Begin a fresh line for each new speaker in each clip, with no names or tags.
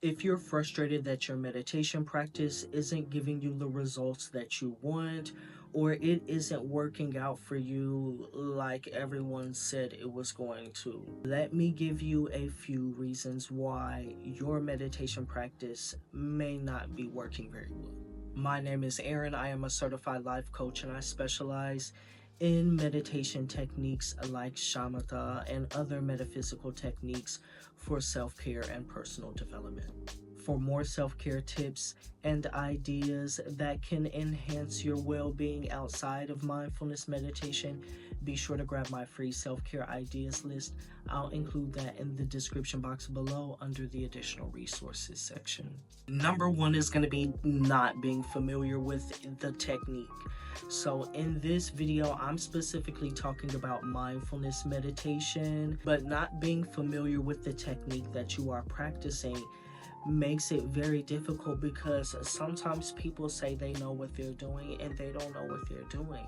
If you're frustrated that your meditation practice isn't giving you the results that you want, or it isn't working out for you like everyone said it was going to, let me give you a few reasons why your meditation practice may not be working very well. My name is Aaron. I am a certified life coach and I specialize in meditation techniques like shamatha and other metaphysical techniques for self-care and personal development. For more self-care tips and ideas that can enhance your well-being outside of mindfulness meditation, be sure to grab my free self-care ideas list. I'll include that in the description box below under the additional resources section. Number one is going to be not being familiar with the technique. So in this video, I'm specifically talking about mindfulness meditation, but not being familiar with the technique that you are practicing makes it very difficult, because sometimes people say they know what they're doing and they don't know what they're doing.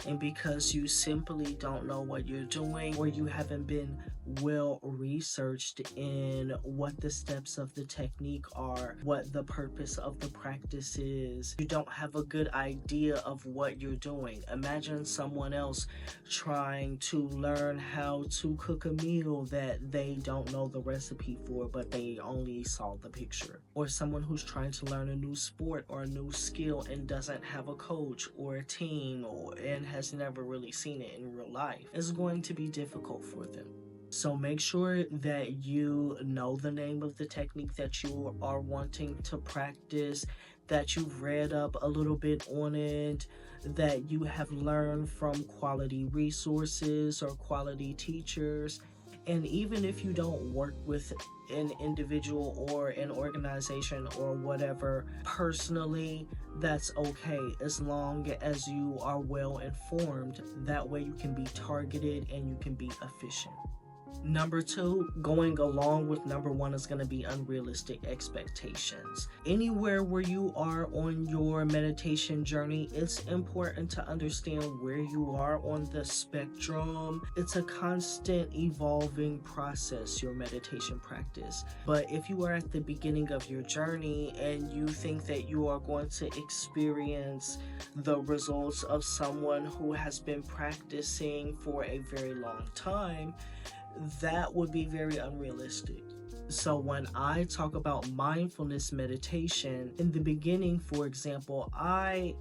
And because you simply don't know what you're doing, or you haven't been well researched in what the steps of the technique are, what the purpose of the practice is, you don't have a good idea of what you're doing. Imagine someone else trying to learn how to cook a meal that they don't know the recipe for, but they only saw the picture. Or someone who's trying to learn a new sport or a new skill and doesn't have a coach or a team, and has never really seen it in real life. It's going to be difficult for them. So make sure that you know the name of the technique that you are wanting to practice, that you've read up a little bit on it, that you have learned from quality resources or quality teachers. And even if you don't work with an individual or an organization or whatever personally, that's okay, as long as you are well informed. That way you can be targeted and you can be efficient. Number two, going along with number one, is going to be unrealistic expectations. Anywhere where you are on your meditation journey, it's important to understand where you are on the spectrum. It's a constant evolving process, your meditation practice. But if you are at the beginning of your journey and you think that you are going to experience the results of someone who has been practicing for a very long time, that would be very unrealistic. So when I talk about mindfulness meditation, in the beginning, for example, I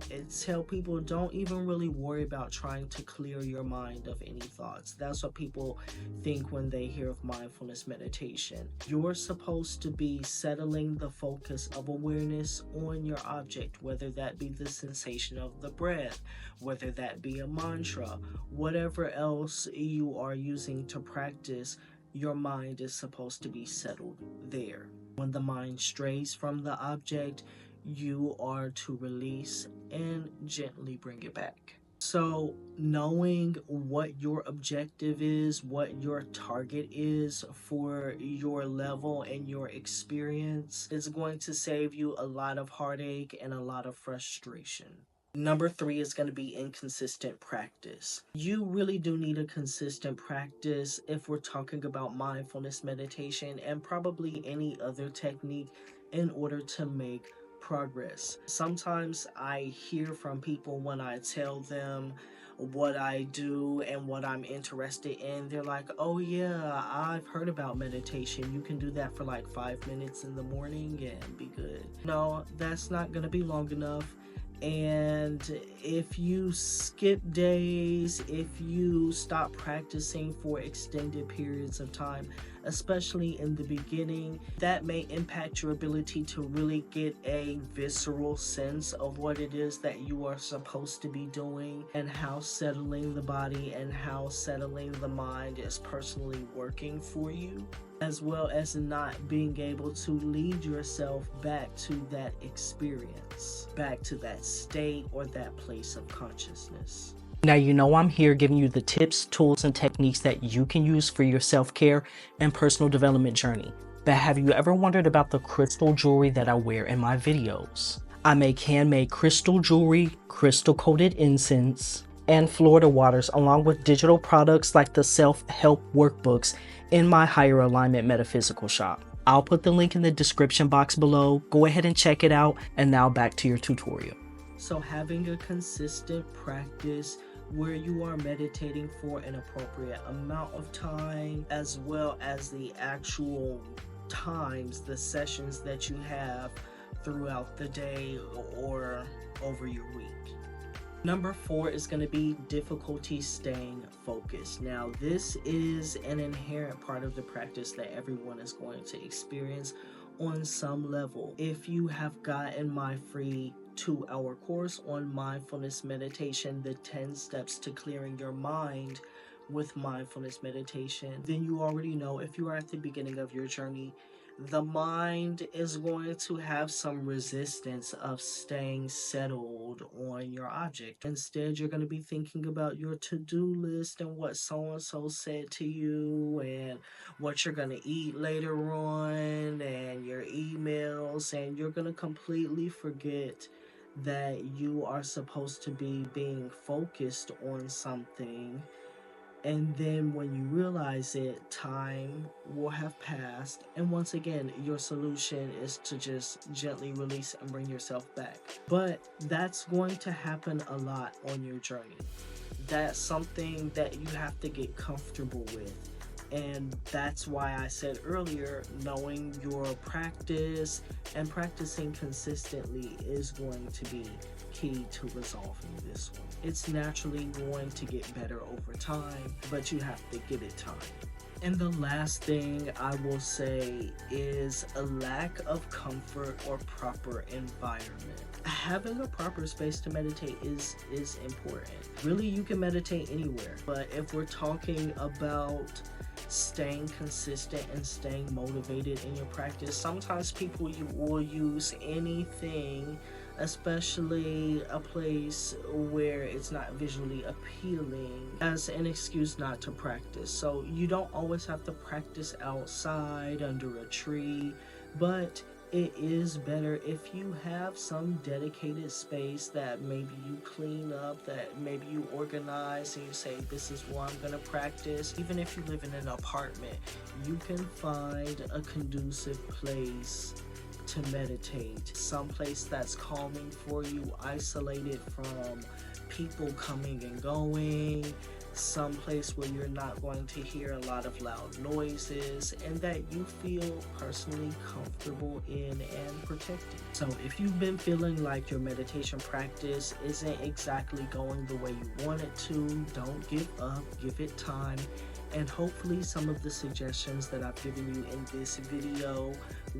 tell people don't even really worry about trying to clear your mind of any thoughts. That's what people think when they hear of mindfulness meditation. You're supposed to be settling the focus of awareness on your object, whether that be the sensation of the breath, whether that be a mantra, whatever else you are using to practice. Your mind is supposed to be settled there. When the mind strays from the object, you are to release and gently bring it back. So knowing what your objective is, what your target is for your level and your experience, is going to save you a lot of heartache and a lot of frustration. Number three is going to be inconsistent practice. You really do need a consistent practice if we're talking about mindfulness meditation and probably any other technique in order to make progress. Sometimes I hear from people when I tell them what I do and what I'm interested in, they're like, oh yeah, I've heard about meditation. You can do that for like 5 minutes in the morning and be good. No, that's not going to be long enough. And if you skip days, if you stop practicing for extended periods of time, especially in the beginning, that may impact your ability to really get a visceral sense of what it is that you are supposed to be doing, and how settling the body and how settling the mind is personally working for you, as well as not being able to lead yourself back to that experience, back to that state or that place of consciousness. Now, you know I'm here giving you the tips, tools, and techniques that you can use for your self-care and personal development journey. But have you ever wondered about the crystal jewelry that I wear in my videos? I make handmade crystal jewelry, crystal-coated incense, and Florida waters, along with digital products like the self-help workbooks in my HIYERAlignment metaphysical shop.
I'll put the link in the description box below. Go ahead and check it out. And now back to your tutorial.
So having a consistent practice where you are meditating for an appropriate amount of time, as well as the actual times, the sessions that you have throughout the day or over your week. Number 4 is going to be difficulty staying focused. Now, this is an inherent part of the practice that everyone is going to experience on some level. If you have gotten my free 2-hour course on mindfulness meditation, the 10 steps to clearing your mind with mindfulness meditation, then you already know, if you are at the beginning of your journey, the mind is going to have some resistance of staying settled on your object. Instead, you're going to be thinking about your to-do list and what so-and-so said to you and what you're going to eat later on and your emails, and you're going to completely forget that you are supposed to be being focused on something. And then when you realize it, time will have passed. And once again, your solution is to just gently release and bring yourself back. But that's going to happen a lot on your journey. That's something that you have to get comfortable with. And that's why I said earlier, knowing your practice and practicing consistently is going to be key to resolving this one. It's naturally going to get better over time, but you have to give it time. And the last thing I will say is a lack of comfort or proper environment. Having a proper space to meditate is important. Really, you can meditate anywhere, but if we're talking about staying consistent and staying motivated in your practice, sometimes people will use anything, especially a place where it's not visually appealing, as an excuse not to practice. So you don't always have to practice outside under a tree, but it is better if you have some dedicated space that maybe you clean up, that maybe you organize and you say, this is where I'm going to practice. Even if you live in an apartment, you can find a conducive place to meditate, someplace that's calming for you, isolated from people coming and going, someplace where you're not going to hear a lot of loud noises, and that you feel personally comfortable in and protected. So if you've been feeling like your meditation practice isn't exactly going the way you want it to, don't give up, give it time. And hopefully some of the suggestions that I've given you in this video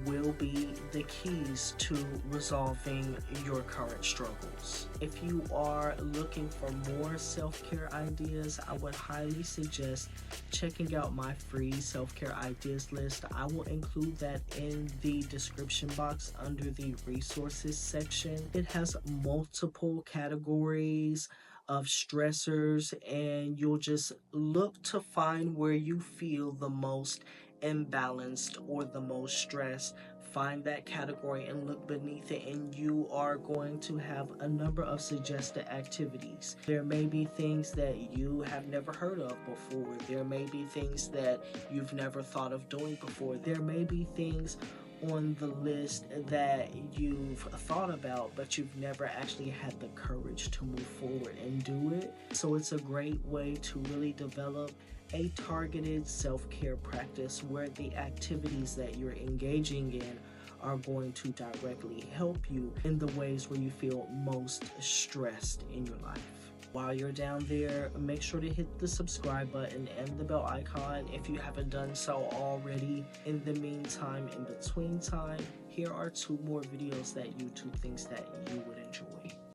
will be the keys to resolving your current struggles. If you are looking for more self-care ideas, I would highly suggest checking out my free self-care ideas list. I will include that in the description box under the resources section. It has multiple categories of stressors, and you'll just look to find where you feel the most imbalanced or the most stressed. Find that category and look beneath it, and you are going to have a number of suggested activities. There may be things that you have never heard of before. There may be things that you've never thought of doing before. There may be things on the list that you've thought about, but you've never actually had the courage to move forward and do it. So it's a great way to really develop a targeted self-care practice where the activities that you're engaging in are going to directly help you in the ways where you feel most stressed in your life. While you're down there, make sure to hit the subscribe button and the bell icon if you haven't done so already. In the meantime, in between time, here are 2 more videos that YouTube thinks that you would enjoy.